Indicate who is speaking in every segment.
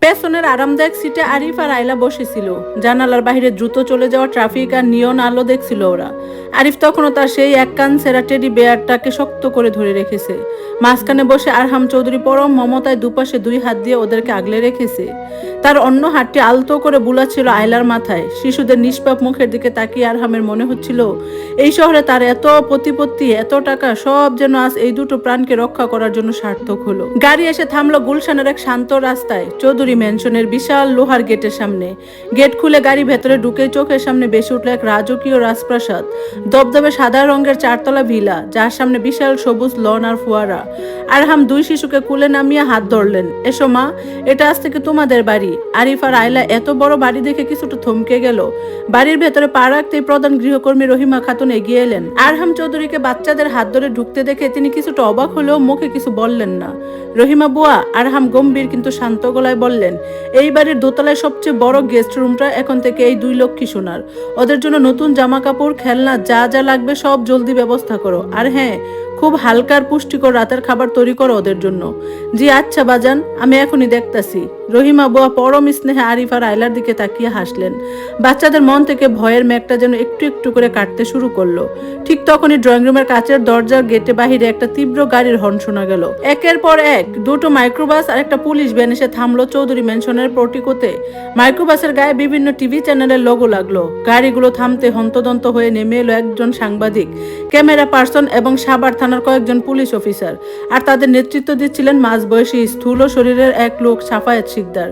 Speaker 1: পেছনের আরামদায়ক সিটে আরিফ আর আয়লা বসেছিল। জানালার বাইরে দ্রুত চলে যাওয়া ট্রাফিক আর নিয়ন আলো দেখছিল ওরা। আরিফ তখনও তার সেই এক কান সেরা টেডি বেয়ারটাকে শক্ত করে ধরে রেখেছে। মাঝখানে বসে আরহাম চৌধুরী পরম মমতায় দুপাশে দুই হাত দিয়ে ওদেরকে আগলে রেখেছে। তার অন্য হাতটি আলতো করে বুলাচ্ছিল আয়লার মাথায়। শিশুদের নিষ্পাপ মুখের দিকে তাকিয়ে আরহামের মনে হচ্ছিল এই শহরে তার এত প্রতিপত্তি, এত টাকা, সব যেন আজ এই দুটো প্রাণকে রক্ষা করার জন্য সার্থক হলো। গাড়ি এসে থামলো গুলশানের এক শান্ত রাস্তায়, চৌধুরী ম্যানশনের বিশাল লোহার গেটের সামনে। গেট খুলে গাড়ি ভেতরে ঢুকে চোখের সামনে বেশি উঠল এক রাজকীয় রাজপ্রাসাদ। দবদবে সাদা রঙের চারতলা ভিলা, যার সামনে বিশাল সবুজ লন আর ফোয়ারা। আরহাম দুই শিশুকে কুলে নামিয়ে হাত ধরলেন। এসো মা, এটা আজ থেকে তোমাদের বাড়ি। আরিফ আর আয়লা এত বড় বাড়ি দেখে কিছুটা থমকে গেল। বাড়ির ভেতরে পা রাখতেই প্রধান গৃহকর্মী রহিমা খাতুন এগিয়ে এলেন। আরহাম চৌধুরীকে বাচ্চাদের হাত ধরে ঢুকতে দেখে তিনি কিছুটা অবাক হলেও মুখে কিছু বললেন না। রহিমা বুয়া, আরহাম গম্ভীর কিন্তু শান্ত গলায় বললেন, এই বাড়ির দোতলায় সবচেয়ে বড় গেস্ট রুমটা এখন থেকে এই দুই লক্ষ্মী সোনার। ওদের জন্য নতুন জামা কাপড়, খেলনা, যা যা লাগবে সব জলদি ব্যবস্থা করো। আর হ্যাঁ, খুব হালকার পুষ্টিকর রাতের খাবার তৈরি করো ওদের জন্য। জি আচ্ছা বাজান, আমি এখনই দেখতাছি। রহিমা বুয়া পরম স্নেহে আরিফ আর আয়লার দিকে তাকিয়ে হাসলেন। বাচ্চাদের মন থেকে ভয়ের মেঘটা যেন একটু একটু করে কাটতে শুরু করলো। ঠিক তখনই ড্রয়িং রুমের কাচের দরজার গেটে বাহিরে একটা তীব্র গাড়ির হর্ন শোনা গেল। একের পর এক দুটো মাইক্রোবাস আর একটা পুলিশ ভ্যান এসে থামলো চৌধুরী ম্যানশনের পোর্টিকোতে। মাইক্রোবাসের গায়ে বিভিন্ন টিভি চ্যানেলের লোগো লাগলো। গাড়িগুলো থামতে হন্তদন্ত হয়ে নেমে এলো একজন সাংবাদিক, ক্যামেরা পার্সন এবং সাভার থানার কয়েকজন পুলিশ অফিসার। আর তাদের নেতৃত্ব দিচ্ছিলেন মাঝবয়সী স্থূল শরীরের এক লোক, সাফায়েত শিকদার।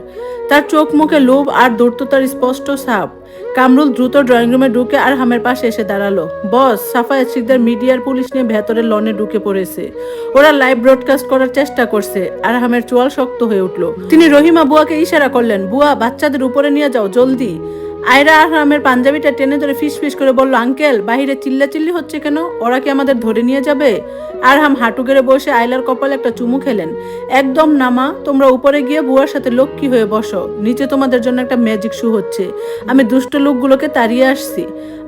Speaker 1: তার চোখ মুখে লোভ আর ধূর্ততার স্পষ্ট ছাপ। কামরুল দ্রুত ড্রয়িং রুমে ঢুকে আরহামের পাশে এসে দাঁড়ালো। বস, সাফায়েত শিকদার মিডিয়ার পুলিশ নিয়ে ভেতরের লনে ঢুকে পড়েছে। ওরা লাইভ ব্রডকাস্ট করার চেষ্টা করছে। আরহামের চোয়াল শক্ত হয়ে উঠলো। তিনি রহিমা বুয়াকে ইশারা করলেন, বুয়া বাচ্চাদের উপরে নিয়ে যাও জলদি। আয়রা আরহামের পাঞ্জাবিটা টেনে ধরে ফিস ফিস করে বলল, আঙ্কেল বাহিরে চিল্লাচিল্লি হচ্ছে কেন? ওরা কি আমাদের ধরে নিয়ে যাবে? আরহাম হাঁটু গেড়ে বসে আয়লার কপালে একটা চুমু খেলেন। একদম নামা, তোমরা উপরে গিয়ে বুয়ার সাথে লক্ষ্মী হয়ে বসো। নিচে তোমাদের জন্য একটা ম্যাজিক শো হচ্ছে। আমি দুষ্ট লোকগুলোকে তাড়িয়ে আসছি।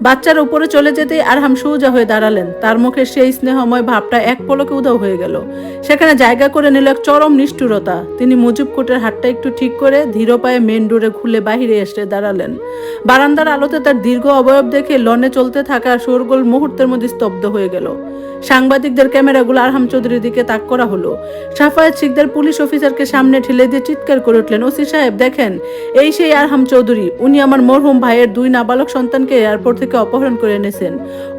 Speaker 1: বাচ্চারা উপরে চলে যেতেই আরহাম সোজা হয়ে দাঁড়ালেন। তার মুখে সেই স্নেহময় ভাবটা এক পলকে উধাও হয়ে গেল। সেখানে জায়গা করে নিল এক চরম নিষ্ঠুরতা। তিনি মুজিব কোটের হাতটা একটু ঠিক করে ধীর পায়ে মেন ডোরে খুলে বাহিরে এসে দাঁড়ালেন। বারান্দার আলোতে তার দীর্ঘ অবয়ব দেখে লনে চলতে থাকা শোরগোল মুহূর্তের মধ্যে স্তব্ধ হয়ে গেল। সাংবাদিকদের ক্যামেরাগুলো আরহাম চৌধুরীর দিকে তাক করা হলো। সাফায়েত শিকদার পুলিশ অফিসারকে সামনে ঠেলে দিয়ে চিৎকার করে উঠলেন, ওসি সাহেব দেখেন, এই সেই আরহাম চৌধুরী। উনি আমার মরহুম ভাইয়ের দুই নাবালক সন্তানকে এয়ারপোর্ট থেকে অপহরণ করে এনেছেন।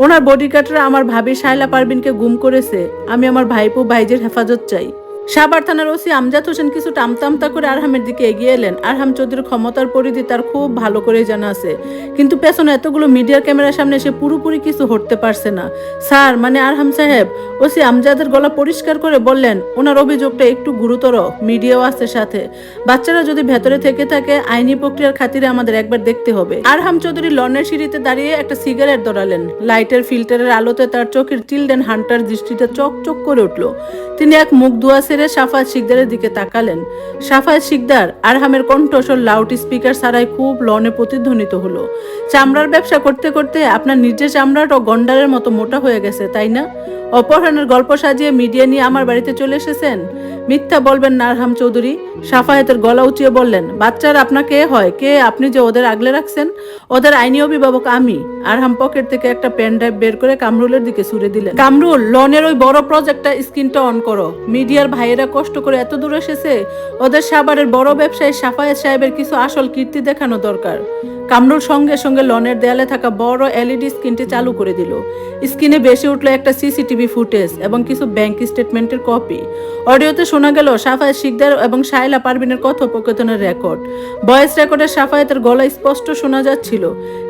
Speaker 1: ওনার বডিগার্ডরা আমার ভাবি শায়লা পারভিনকে গুম করেছে। আমি আমার ভাইপো ভাইজের হেফাজত চাই। সাভার থানার ওসি আমজাদ হোসেন কিছু টামতামতা করে আরহামের দিকে এগিয়ে এলেন। আরহাম চৌধুরীর ক্ষমতার পরিধি তার খুব ভালো করে জানা আছে, কিন্তু পেছনে এতগুলো মিডিয়ার ক্যামেরার সামনে এসে পুরোপুরি কিছু হতে পারছে না। স্যার, মানে আরহাম সাহেব, ওসি আমজাদের গলা পরিষ্কার করে বললেন, ওনার অভিযোগটা একটু গুরুতর, মিডিয়াও আছে সাথে। বাচ্চারা যদি ভেতরে থেকে থাকে, আইনি প্রক্রিয়ার খাতিরে আমাদের একবার দেখতে হবে। আরহাম চৌধুরী লনের সিঁড়িতে দাঁড়িয়ে একটা সিগারেট ধরালেন। লাইটের ফিল্টারের আলোতে তার চোখের চিলড্রেন হান্টার দৃষ্টিটা চকচক করে উঠল। তিনি এক মুখ ধোয়া ছেড়ে সাফায়েত শিকদারের দিকে তাকালেন। সাফায়েত শিকদার, আরহামের কণ্ঠস্বর লাউড স্পিকার ছাড়াই খুব লনে প্রতিধ্বনিত হলো। চামড়ার ব্যবসা করতে করতে আপনার নিজের চামড়াটাও গন্ডারের মতো মোটা হয়ে গেছে, তাই না? অপহরণের গল্প সাজিয়ে মিডিয়া নিয়ে আমার বাড়িতে চলে এসেছেন। মিথ্যা বলবেন না আরহাম চৌধুরী। সাফায়েতের গলা উঁচিয়ে বললেন, বাচ্চারা আপনাকে হয় কে? আপনি যে ওদের আগলে রাখছেন। ওদের আইনি অভিভাবক আমি। আরহাম পকেট থেকে একটা পেন ড্রাইভ বের করে কামরুলের দিকে ছুড়ে দিলেন। কামরুল, লনের ওই বড় প্রজেক্টটা স্ক্রিনটা অন করো। মিডিয়ার ভাইয়েরা কষ্ট করে এত দূর এসেছে, ওদের সাভারের বড় ব্যবসায়ী সাফায়েত সাহেবের কিছু আসল কীর্তি দেখানো দরকার। কামরুল সঙ্গে সঙ্গে লনের দেয়ালে থাকা বড় এলইডি স্ক্রিনটি চালু করে দিল। স্ক্রিনে ভেসে উঠলো একটা সিসিটিভি ফুটেজ এবং কিছু ব্যাংক স্টেটমেন্টের কপি। অডিওতে শোনা গেল সাফায়েত শিকদার এবং শায়লা পারভিনের কথোপকথনের রেকর্ড। ভয়েস রেকর্ডে সাফায়েতের গলা স্পষ্ট শোনা যাচ্ছিল,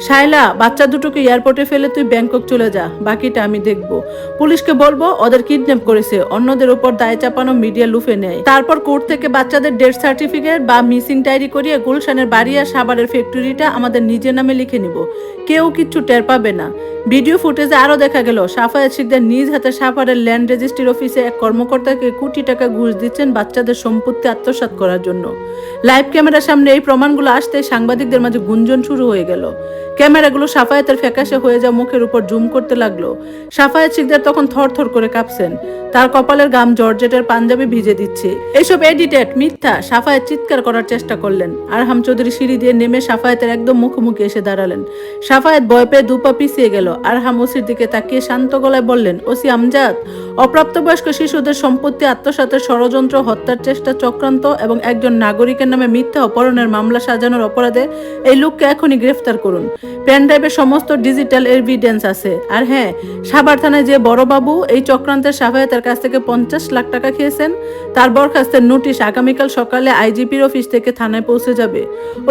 Speaker 1: শায়লা, বাচ্চা দুটোকে এয়ারপোর্টে ফেলে তুই ব্যাংকক চলে যা, বাকিটা আমি দেখব। পুলিশকে বলবো ওদের কিডন্যাপ করেছে, অন্যদের উপর দায় চাপানো মিডিয়া লুফে নেয়। তারপর কোর্ট থেকে বাচ্চাদের ডেথ সার্টিফিকেট বা মিসিং ডায়েরি করিয়ে গুলশানের বাড়ি আর সাভারের ফ্যাক্টরিটা আমাদের নিজের নামে লিখে নিব। কেউ কিচ্ছু টের পাবে না। ভিডিও ফুটেজে আরো দেখা গেল সাফায়েত শিকদার নিজ হাতে সাভারের ল্যান্ড রেজিস্ট্রির অফিসে এক কর্মকর্তাকে কোটি টাকা ঘুষ দিচ্ছেন বাচ্চাদের সম্পত্তি আত্মসাৎ করার জন্য। লাইভ ক্যামেরার সামনে এই প্রমাণগুলো আসতে সাংবাদিকদের মাঝে গুঞ্জন শুরু হয়ে গেল। ক্যামেরাগুলো সাফায়েতের ফ্যাকাশে হয়ে যাওয়া মুখের উপর জুম করতে লাগলো। সাফায়েত শিকদার তখন থরথর করে কাঁপছেন, তার কপালের গাম জর্জেটের পাঞ্জাবি ভিজে দিচ্ছে। এসব এডিটেড, মিথ্যা। সাফায়েত চিৎকার করার চেষ্টা করলেন। আরহাম চৌধুরী সিঁড়ি দিয়ে নেমে সাফায়েতের একদম মুখোমুখি এসে দাঁড়ালেন। সাফায়েত ভয় পেয়ে দুপা পিছিয়ে গেল। আরহাম ওসির দিকে তাকিয়ে শান্ত গলায় বললেন, ওসি আমজাদ, অপ্রাপ্তবয়স্ক শিশুদের সম্পত্তি আত্মসাতের ষড়যন্ত্র, হত্যার চেষ্টা, চক্রান্ত এবং একজন নাগরিকের নামে মিথ্যা অপহরণের মামলা সাজানোর অপরাধে এই লোককে এখনই গ্রেফতার করুন। পেনড্রাইভে সমস্ত ডিজিটাল এভিডেন্স আছে। আর হ্যাঁ, সাভার থানায় যে বড়বাবু এই চক্রান্তের সাফায়েতের কাছ থেকে 50 লাখ টাকা খেয়েছেন, তার বরখাস্তের নোটিশ আগামীকাল সকালে আইজিপির অফিস থেকে থানায় পৌঁছে যাবে।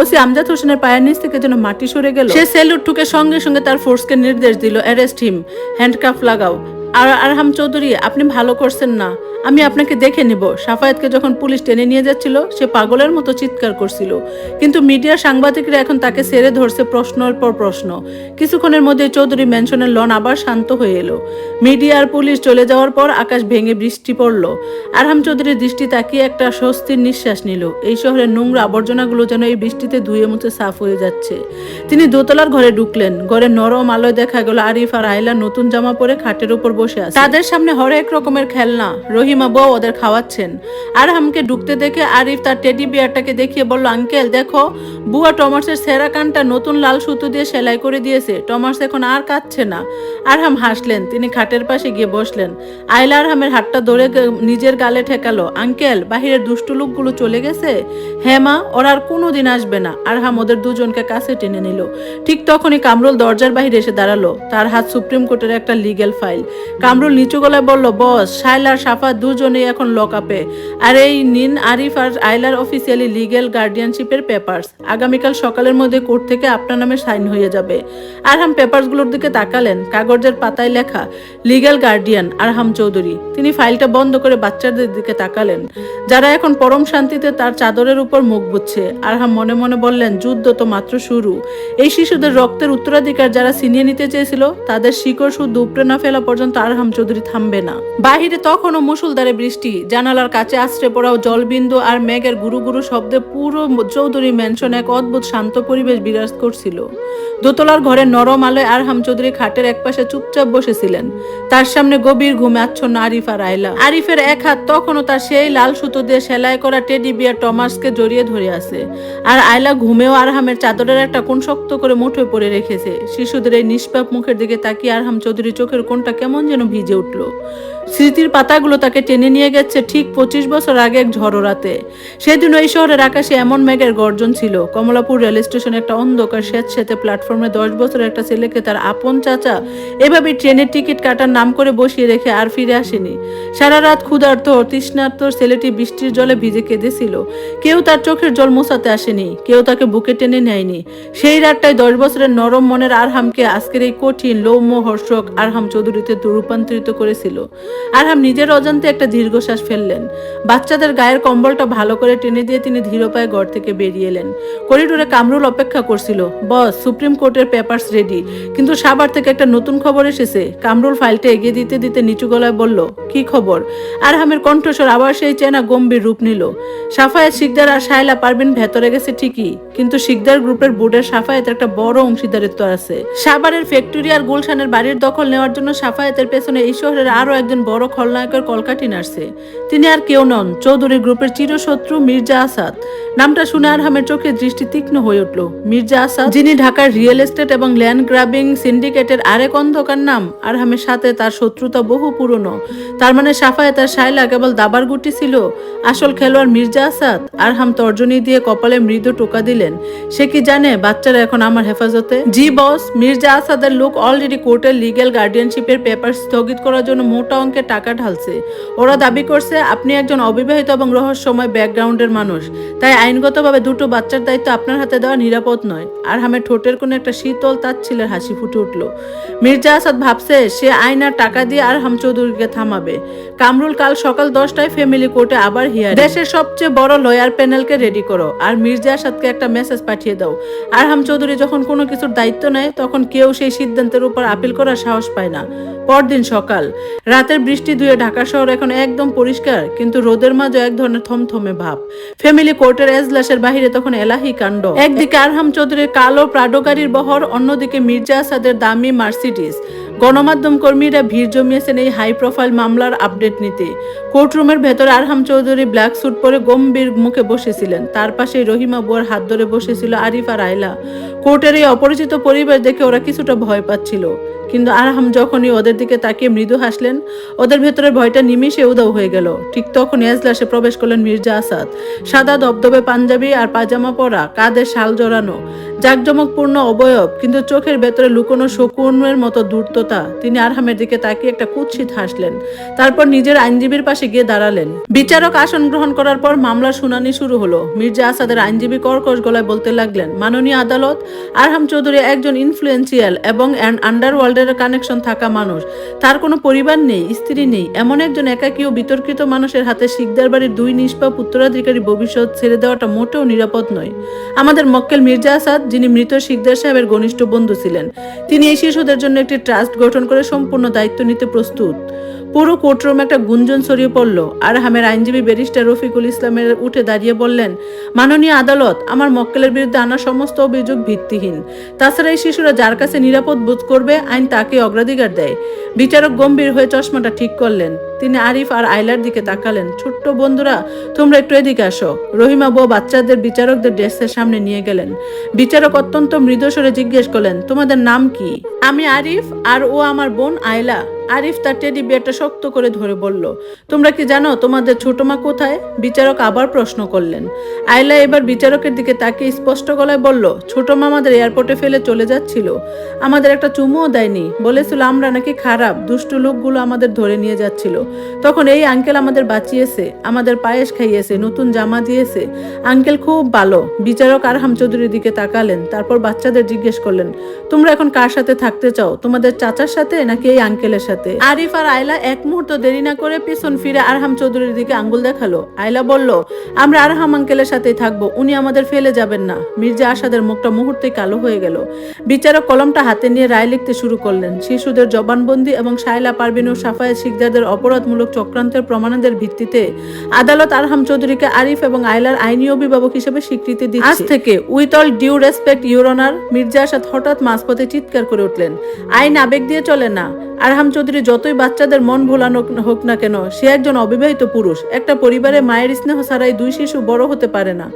Speaker 1: ওসি আমজাদ হোসেনের পায়ের নিচ থেকে যেন মাটি সরে গেল। সে সেলুট ঠুকে সঙ্গে সঙ্গে তার ফোর্সকে নির্দেশ দিল, অ্যারেস্ট হিম, হ্যান্ডকাফ লাগাও। আর আরহাম চৌধুরী, আপনি ভালো করছেন না, আমি আপনাকে দেখে নিব। সাফায়েতকে যখন পুলিশ টেনে নিয়ে যাচ্ছিল, সে পাগলের মতো চিৎকার করছিল, কিন্তু মিডিয়ার সাংবাদিকরা এখন তাকে ছেড়ে ধরছে প্রশ্নের পর প্রশ্ন। কিছুক্ষণের মধ্যে চৌধুরী ম্যানশনের লন আবার শান্ত হয়ে এলো। মিডিয়া আর পুলিশ চলে যাওয়ার পর আকাশ ভেঙে বৃষ্টি পড়ল। আরহাম চৌধুরীর দৃষ্টি তাকিয়ে একটা স্বস্তির নিঃশ্বাস নিল। এই শহরের নোংরা আবর্জনাগুলো যেন এই বৃষ্টিতে ধুয়ে মুছে সাফ হয়ে যাচ্ছে। তিনি দোতলার ঘরে ঢুকলেন। ঘরে নরম আলোয় দেখা গেল আরিফ আর আয়লা নতুন জামা পরে খাটের উপর বসে আছে। তাদের সামনে হরেক রকমের খেলনা। রহিমা বউ ওদের খাওয়াচ্ছেন। আরহামকে ঢুকতে দেখে আরিফ তার টেডি বিয়ারটাকে দেখিয়ে বলল, আঙ্কেল দেখো, বুয়া টমাসের সেরা কানটা নতুন লাল সুতো দিয়ে সেলাই করে দিয়েছে। টমাস এখন আর কাঁদছে না। আরহাম হাসলেন। তিনি খাটের পাশে গিয়ে বসলেন। আয়লা আরহামের হাতটা ধরে নিজের গালে ঠেকালো। আঙ্কেল, বাহিরের দুষ্টু লোকগুলো চলে গেছে? হ্যাঁ মা, ওরা আর কোনোদিন আসবে না। আরহাম ওদের দুজনকে কাছে টেনে নিল। ঠিক তখনই কামরুল দরজার বাহিরে এসে দাঁড়ালো। তার হাত সুপ্রিম কোর্টের একটা লিগ্যাল ফাইল। কামরুল নিচু গলায় বলল, বস, শায়লা আর সাফা দুজনেই এখন লক আপে। আর এই নিন আরিফ আর আয়লার অফিসিয়ালি লিগ্যাল গার্ডিয়ানশিপের পেপারস। আগামীকাল সকালের মধ্যে কোর্ট থেকে আপনার নামে সাইন হয়ে যাবে। আরহাম পেপারসগুলোর দিকে তাকালেন। কাগজের পাতায় লেখা লিগ্যাল গার্ডিয়ান আরহাম চৌধুরী। তিনি ফাইলটা বন্ধ করে বাচ্চাদের দিকে তাকালেন, যারা এখন পরম শান্তিতে তার চাদরের উপর মুখ বুঝছে। আরহাম মনে মনে বললেন, যুদ্ধ তো মাত্র শুরু। এই শিশুদের রক্তের উত্তরাধিকার যারা ছিনিয়ে নিতে চেয়েছিল, তাদের শিকড় শুদ্ধ উপড়ে না ফেলা পর্যন্ত আরহাম চৌধুরী থামবে না। বাহিরে তখনও মুষলধারে বৃষ্টি। জানালার কাছে আশ্রে পড়াও জলবিন্দু আর মেঘের গুরু গুরু শব্দে পুরো চৌধুরী ম্যানশন এক অদ্ভুত শান্ত পরিবেশ বিরাজ করছিল। দোতলার ঘরের নরম আলোয় আরহাম চৌধুরী খাটের একপাশে চুপচাপ বসেছিলেন। তার সামনে গভীর ঘুমে আচ্ছন্ন আরিফ আর আয়লা। আরিফের এক হাত তখনও তার সেই লাল সুতো দিয়ে সেলাই করা টেডি বিয়ার টমাসকে জড়িয়ে ধরে আছে। আর আয়লা ঘুমেও আরহামের চাদরের একটা কোণ শক্ত করে মুঠোয় পড়ে রেখেছে। শিশুদের এই নিষ্পাপ মুখের দিকে তাকিয়ে আরহাম চৌধুরী চোখের কোণটা কেমন যেন ভিজে উঠল। স্মৃতির পাতাগুলো তাকে টেনে নিয়ে গেছে ঠিক 25 বছর আগে এক ঝড়ো রাতে। সেদিন ওই শহরের আকাশে এমন মেঘের গর্জন ছিল। কমলাপুর রেল স্টেশনে একটা অন্ধকার স্বেচ্ছাতে প্ল্যাটফর্মে 10 বছরের একটা ছেলেকে তার আপন চাচা এভাবে ট্রেনের টিকিট কাটার নাম করে বসিয়ে রেখে আর ফিরে আসেনি। সারা রাত ক্ষুধার্ত তৃষ্ণার্ত ছেলেটি বৃষ্টির জলে ভিজে কেঁদেছিল। কেউ তার চোখের জল মোছাতে আসেনি, কেউ তাকে বুকে টেনে নেয়নি। সেই রাতটাই 10 বছরের নরম মনের আরহামকে আজকের এই কঠিন লৌম্য হর্ষক আরহাম চৌধুরীতে রূপান্তরিত করেছিল। আরহাম নিজের অজান্তে একটা দীর্ঘশ্বাস ফেললেন। বাচ্চাদের গায়ের কম্বলটা ভালো করে টেনে দিয়ে তিনি ধীর পায়ে ঘর থেকে বেরিয়ে এলেন। করিডোরে কামরুল অপেক্ষা করছিল। বস, সুপ্রিম কোর্টের পেপারস রেডি, কিন্তু সাভার থেকে একটা নতুন খবর এসেছে। কামরুল ফাইলটা এগিয়ে দিতে দিতে নিচু গলায় বলল, কি খবর? আরহামের কণ্ঠস্বর আবার সেই চেনা গম্ভীর রূপ নিল। সাফায়েত শিকদার আর শায়লা পারভিন ভেতরে গেছে ঠিকই, কিন্তু শিকদার গ্রুপের বোর্ডের সাফায়েতের একটা বড় অংশীদারিত্ব আছে। সাভারের ফ্যাক্টরি আর গুলশানের বাড়ির দখল নেওয়ার জন্য সাফায়েতের পেছনে এই শহরের আরো একজন বড় খলনায়কের কলকাঠি নাড়ছে। তিনি আর কেউ নন, চৌধুরী গ্রুপের চিরশত্রু মির্জা আসাদ। নামটা শুনে আরহামের চোখে দৃষ্টি তীক্ষ্ণ হয়ে উঠল। মির্জা আসাদ, যিনি ঢাকার রিয়েল এস্টেট এবং ল্যান্ড গ্রাবিং সিন্ডিকেটের আরেক অন্ধকার নাম। আরহামের সাথে তার শত্রুতা বহু পুরনো। তার মানে সাফায়েত আর শায়লা কেবল দাবার গুটি ছিল, আসল খেলোয়াড় মির্জা আসাদ। আরহাম তর্জনী দিয়ে কপালে মৃদু টোকা দিলেন। সে কি জানে বাচ্চারা এখন আমার হেফাজতে? জি বস, মির্জা আসাদের লোক অলরেডি কোর্টের লিগ্যাল গার্ডিয়ানশিপের পেপার স্থগিত করার জন্য মোটা অঙ্কের টাকা ঢালছে। ওরা দাবি করছে আপনি একজন অবিবাহিত এবং রহস্যময় ব্যাকগ্রাউন্ডের মানুষ, তাই আইনগতভাবে দুটো বাচ্চার দায়িত্ব আপনার হাতে দেওয়া নিরাপদ নয়। আরহামের ঠোঁটের কোণে একটা শীতল তাচ্ছিলের হাসি ফুটে উঠল। মির্জা আসাদ ভাবছে সে আইন আর টাকা দিয়ে আরহাম চৌধুরীকে থামাবে। কামরুল কাল সকাল 10টায় ফ্যামিলি কোর্টে আবার হিয়ারিং। দেশের সবচেয়ে বড় লয়ার প্যানেলকে রেডি করো আর মির্জা আসাদকে একটা মেসেজ পাঠিয়ে দাও। আরহাম চৌধুরী যখন কোনো কিছুর দায়িত্ব নেয়, তখন কেউ সেই সিদ্ধান্তের উপর আপিল করার সাহস পায় না। পরদিন সকাল, রাতের বৃষ্টি ধুয়ে ঢাকা শহর এখন একদম পরিষ্কার, কিন্তু রোদের মাঝে এক ধরনের থমথমে ভাব। ফ্যামিলি কোর্টের এজলাসের বাহিরে তখন এলাহি কাণ্ড। একদিকে আরহাম চৌধুরীর কালো প্রাডো গাড়ির বহর, অন্যদিকে মির্জা আসাদের দামি মার্সিডিজ। গণমাধ্যম কর্মীরা ভিড় জমিয়েছেন এই হাই প্রোফাইল মামলার আপডেট নিতে। কোর্টরুমের ভেতরে আরহাম চৌধুরী ব্ল্যাক স্যুট পরে গম্ভীর মুখে বসেছিলেন। তার পাশে রহিমা বুয়ার হাত ধরে বসেছিল আরিফ আর আয়লা। কোর্টের এই অপরিচিত পরিবেশ দেখে ওরা কিছুটা ভয় পাচ্ছিল, কিন্তু আরহাম যখনই ওদের দিকে তাকিয়ে মৃদু হাসলেন, ওদের ভেতরের ভয়টা নিমিষে উধাও হয়ে গেল। ঠিক তখন এজলাসে প্রবেশ করলেন মির্জা আসাদ। সাদা দবদবে পাঞ্জাবি আর পাজামা পরা, কাঁধে শাল জড়ানো, জাঁকজমকপূর্ণ অবয়ব, কিন্তু চোখের ভেতরে লুকোনো শকুনের মতো ধূর্ততা। তিনি আরহামের দিকে তাকিয়ে একটা কুৎসিত হাসলেন, তারপর নিজের আইনজীবীর পাশে গিয়ে দাঁড়ালেন। বিচারক আসন গ্রহণ করার পর মামলার শুনানি শুরু হলো। মির্জা আসাদের আইনজীবী কর্কশ গলায় বলতে লাগলেন, মাননীয় আদালত, আরহাম চৌধুরী একজন ইনফ্লুয়েন্সিয়াল এবং আন্ডারওয়ার্ল্ডের কানেকশন থাকা মানুষ। তার কোনো পরিবার নেই, স্ত্রী নেই। এমন একজন একাকী ও বিতর্কিত মানুষের হাতে শিকদার বাড়ির 2 নিষ্পাপ উত্তরাধিকারী ভবিষ্যৎ ছেড়ে দেওয়াটা মোটেও নিরাপদ নয়। আমাদের মক্কেল মির্জা আসাদ, যিনি মৃত শিকদার সাহেবের ঘনিষ্ঠ বন্ধু ছিলেন, তিনি এই শিশুদের জন্য একটি ট্রাস্ট গঠন করে সম্পূর্ণ দায়িত্ব নিতে প্রস্তুত। পুরো কোর্টরুমে একটা গুঞ্জন ছড়িয়ে পড়ল। আরহামের আইনজীবী ব্যারিস্টার রফিকুল ইসলামের উঠে দাঁড়িয়ে বললেন, মাননীয় আদালত, আমার মক্কেলের বিরুদ্ধে আনা সমস্ত অভিযোগ ভিত্তিহীন। তাছাড়া এই শিশুরা যার কাছে নিরাপদ বোধ করবে, আইন তাকে অগ্রাধিকার দেয়। বিচারক গম্ভীর হয়ে চশমাটা ঠিক করলেন। তিনি আরিফ আর আয়লার দিকে তাকালেন। ছোট্ট বন্ধুরা, তোমরা একটু এদিকে আসো। রহিমা বউ বাচ্চাদের বিচারকদের ডেস্কের সামনে নিয়ে গেলেন। বিচারক অত্যন্ত মৃদুস্বরে জিজ্ঞেস করলেন, তোমাদের নাম কি? আমি আরিফ, আর ও আমার বোন আয়লা। আরিফ তার টেডি বিয়ারটা শক্ত করে ধরে বলল, তোমরা কি জানো তোমাদের ছোট মা কোথায়? বিচারক আবার প্রশ্ন করলেন। আয়লা এবার বিচারকের দিকে তাকিয়ে স্পষ্ট গলায় বলল, ছোট মা আমাদের এয়ারপোর্টে ফেলে চলে যাচ্ছিল। আমাদের একটা চুমুও দেয়নি। বলেছিল আমরা নাকি খারাপ, দুষ্টু লোকগুলো আমাদের ধরে নিয়ে যাচ্ছিল। তখন এই আঙ্কেল আমাদের বাঁচিয়েছে, আমাদের পায়েস খাইয়েছে, নতুন জামা দিয়েছে। আঙ্কেল খুব ভালো। বিচারক আরহাম চৌধুরীর দিকে তাকালেন, তারপর বাচ্চাদের জিজ্ঞেস করলেন, তোমরা এখন কার সাথে থাকতে চাও? তোমাদের চাচার সাথে নাকি এই আঙ্কেলের সাথে? আরিফ আর আয়লা এক মুহূর্ত দেরি না করে পিছন ফিরে আরহাম চৌধুরীর দিকে আঙ্গুল দেখালো। আয়লা বলল, আমরা আরহাম আঙ্কেলের সাথেই থাকবো, উনি আমাদের ফেলে যাবেন না। মির্জা আসাদের মুখটা মুহূর্তে কালো হয়ে গেল। বিচারক কলমটা হাতে নিয়ে রায় লিখতে শুরু করলেন। শিশুদের জবানবন্দি এবং শায়লা পারভিন ও সাফায়েত শিকদারদের অপরাধমূলক চক্রান্তের প্রমাণের ভিত্তিতে আদালত আরহাম চৌধুরীকে আরিফ এবং আয়লার আইনি অভিভাবক হিসেবে স্বীকৃতি দিচ্ছে। আজ থেকে with all due respect your honour. Mirza Asad হঠাৎ মাঝপথে চিৎকার করে উঠলেন, আইন আবেগ দিয়ে চলে না। আরহাম চৌধুরী যতই বাচ্চাদের মন ভোলানো হোক না কেন, সে একজন অবিবাহিত পুরুষ। একটা পরিবারে মায়ের স্নেহ ছাড়াই 2 শিশু বড় হতে পারে না।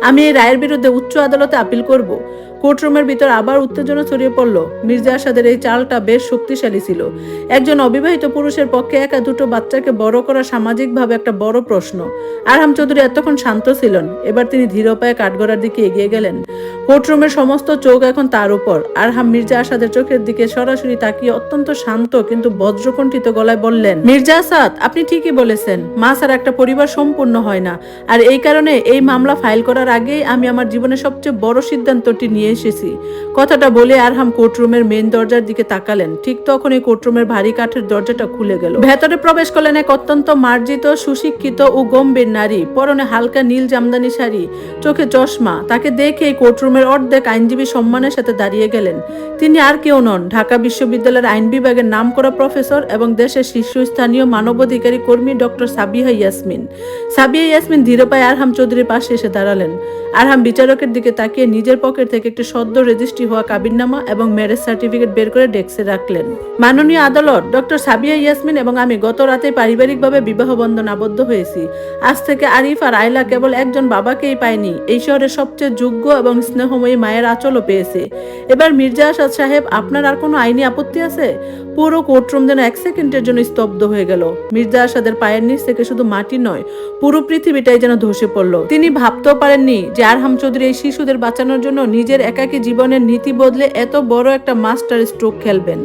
Speaker 1: আমি এই রায়ের বিরুদ্ধে উচ্চ আদালতে আপিল করব। কোর্টরুমের ভিতর আবার উত্তেজনা ছড়িয়ে পড়ল। মির্জা আসাদের এই চালটা বেশ শক্তিশালী ছিল। একজন অবিবাহিত পুরুষের পক্ষে একা 2টো বাচ্চাকে বড় করা সামাজিকভাবে একটা বড় প্রশ্ন। আরহাম চৌধুরী এতক্ষণ শান্ত ছিলেন। এবার তিনি ধীর পায়ে কাঠগড়ার দিকে এগিয়ে গেলেন। কোর্টরুমের সমস্ত চোখ এখন তার উপর। আরহাম মির্জা আসাদের চোখের দিকে সরাসরি তাকিয়ে অত্যন্ত শান্ত কিন্তু বজ্রকণ্ঠিত গলায় বললেন, মির্জা আসাদ, আপনি ঠিকই বলেছেন, মা ছাড়া একটা পরিবার সম্পূর্ণ হয় না। আর এই কারণে এই মামলা ফাইল করার আগেই আমি আমার জীবনের সবচেয়ে বড় সিদ্ধান্তটি নিয়ে এসেছি। কথাটা বলে আরহাম কোর্টরুমের মেইন দরজার দিকে তাকালেন। ঠিক তখন এই কোর্টরুমের ভারী কাঠের দরজাটা খুলে গেল। ভেতরে প্রবেশ করলেন এক অত্যন্ত মার্জিত, সুশিক্ষিত ও গম্ভীর নারী। পরনে হালকা নীল জামদানি শাড়ি, চোখে চশমা। তাকে দেখে এই কোর্টরুমের অর্ধেক আইনজীবী সম্মানের সাথে দাঁড়িয়ে গেলেন। তিনি আর কেউ নন, ঢাকা বিশ্ববিদ্যালয়ের আইন বিভাগের নামকরা প্রফেসর এবং দেশের শীর্ষস্থানীয় মানবাধিকারী কর্মী ডক্টর সাবিহা ইয়াসমিন। সাবিহা ইয়াসমিন ধীরে পায়ে আরহাম চৌধুরীর পাশে এসে দাঁড়ালেন। আরহাম বিচারকের দিকে তাকিয়ে নিজের পকেট থেকে একটি সদ্য রেজিস্ট্রি হওয়া কাবিননামা এবং ম্যারেজ সার্টিফিকেট বের করে ডেস্কে রাখলেন। মাননীয় আদালত, ডক্টর সাবিহা ইয়াসমিন এবং আমি গত রাতে পারিবারিকভাবে বিবাহ বন্ধন আবদ্ধ হয়েছি। আজ থেকে আরিফ আর আয়লা কেবল একজন বাবাকেই পায়নি, এই শহরের সবচেয়ে যোগ্য এবং স্নেহময়ী মায়ের আঁচলও পেয়েছে। এবার মির্জা আসাদ সাহেব, আপনার আর কোনো আইনি আপত্তি আছে? পুরো কোর্টরুম যেন 1 সেকেন্ডের জন্য স্তব্ধ হয়ে গেল। মির্জা আসাদের পায়ের নিচ থেকে শুধু মাটি নয়, পুরো পৃথিবীটাই যেন ধসে পড়ল। তিনি ভাবতেও পারেননি যে আরহাম চৌধুরী এই শিশুদের বাঁচানোর জন্য নিজের একাকী জীবনের নীতি বদলে এত বড় একটা মাস্টার স্ট্রোক খেলবেন।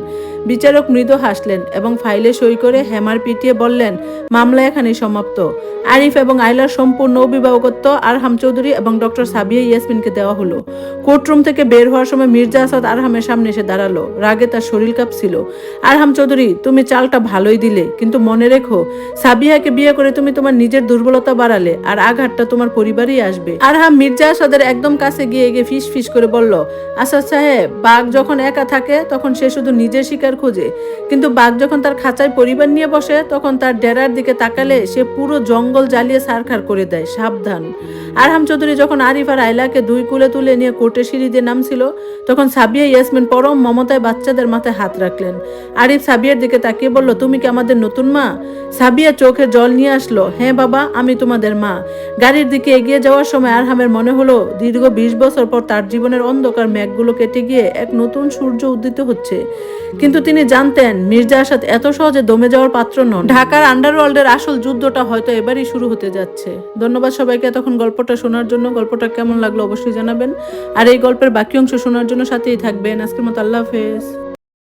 Speaker 1: বিচারক মৃদু হাসলেন এবং ফাইলে সই করে হ্যামার পিটিয়ে বললেন, মামলা এখানেই সমাপ্ত। আরিফ এবং আয়লার সম্পূর্ণ অভিভাবকত্ব আরহাম চৌধুরী এবং ডক্টর সাবিহা ইয়াসমিনকে দেওয়া হলো। কোর্টরুম থেকে বের হওয়ার সময় মির্জা আসাদ আরহামের সামনে এসে দাঁড়ালো। রাগে তার শরীর কাঁপছিল। আরহাম চৌধুরী, তুমি চালটা ভালোই দিলে, কিন্তু মনে রেখো, সাবিহাকে বিয়ে করে তুমি তোমার নিজের দুর্বলতা বাড়ালে, আর আঘাতটা তোমার পরিবারই আসবে। আরহাম মির্জা আসাদের একদম কাছে গিয়ে ফিস ফিস করে বলল, আসাদ সাহেব, বাঘ যখন একা থাকে তখন সে শুধু নিজের শিকার খাদ্যের খোঁজে, কিন্তু বাঘ যখন তার খাঁচায় পরিবার নিয়ে বসে তখন তার ডেরার দিকে তাকালে সে পুরো জঙ্গল জ্বালিয়ে ছারখার করে দেয়। সাবধান। আরহাম চৌধুরী যখন আরিফ আর আয়লাকে দুই কুলে তুলে নিয়ে কোর্টের সিঁড়ি দিয়ে নামছিল তখন সাবিয়া ইয়াসমিন পরম মমতায় বাচ্চাদের মাথায় হাত রাখলেন। আরিফ সাবিয়ার দিকে তাকিয়ে বলল, তুমি কি আমাদের নতুন মা? সাবিয়া চোখে জল নিয়ে আসলো। হ্যাঁ বাবা, আমি তোমাদের মা। গাড়ির দিকে এগিয়ে যাওয়ার সময় আরহামের মনে হলো দীর্ঘ 20 বছর পর তার জীবনের অন্ধকার মেঘগুলো কেটে গিয়ে এক নতুন সূর্য উদিত হচ্ছে। কিন্তু তিনি জানতেন মির্জা আসাদ এত সহজে দমে যাওয়ার পাত্র নন। ঢাকার আন্ডারওয়ার্ল্ডের আসল যুদ্ধটা হয়তো এবারই শুরু হতে যাচ্ছে। ধন্যবাদ সবাইকে এতক্ষণ গল্পটা শোনার জন্য। গল্পটা কেমন লাগলো অবশ্যই জানাবেন, আর এই গল্পের বাকি অংশ শোনার জন্য সাথেই থাকবেন। আজকের মতো আল্লাহ হাফেজ।